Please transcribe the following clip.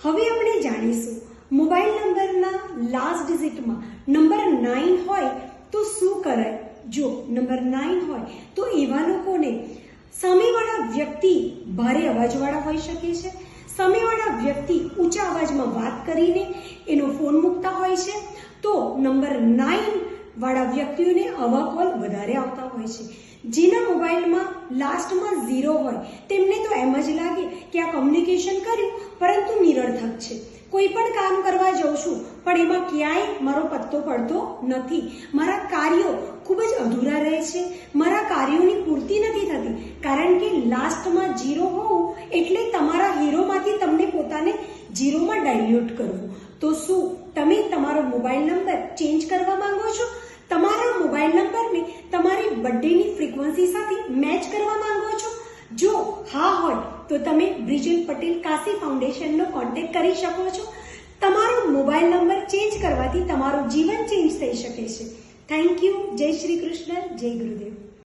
હવે આપણે જાણીશું મોબાઈલ નંબરના લાસ્ટ ડિજિટમાં નંબર 9 હોય તો શું કરાય। જો નંબર 9 હોય તો એવા લોકોને સામેવાળા વ્યક્તિ ભારે અવાજવાળા હોઈ શકે છે। સામેવાળા વ્યક્તિ ઊંચા અવાજમાં વાત કરીને એનો ફોન મૂકતા હોય છે તો નંબર 9 વાળા વ્યક્તિઓને આવા કોલ વધારે આવતા હોય છે। જેના મોબાઈલમાં લાસ્ટમાં 0 હોય તેમને તો એમ જ લાગે કે આ કમ્યુનિકેશન કર્યું પરંતુ નિરર્થક છે। કોઈ પણ કામ કરવા જાઉં છું પણ એમાં ક્યાંય મારો પત્તો પડતો નથી, મારા કાર્યો ખૂબ જ અધૂરા રહે છે, મારા કાર્યોની પૂર્તિ નથી થતી કારણ કે લાસ્ટમાં 0 હોવું એટલે તમારા હીરોમાંથી તમને પોતાને 0માં ડાયલ્યુટ કરવું। તો શું તમે તમારો મોબાઈલ નંબર ચેન્જ કરવા માંગો છો? તમારા મોબાઈલ નંબરને તમારી બર્થડેની ફ્રીક્વન્સી સાથે મેચ કરવા માંગો છો? જો હા હોય તો તમે બ્રિજલ પટેલ કાશી ફાઉન્ડેશનનો કોન્ટેક્ટ કરી શકો છો। તમારો મોબાઈલ નંબર ચેન્જ કરવાથી તમારું જીવન ચેન્જ થઈ શકે છે। Thank you. જય શ્રી કૃષ્ણ, જય ગુરુદેવ।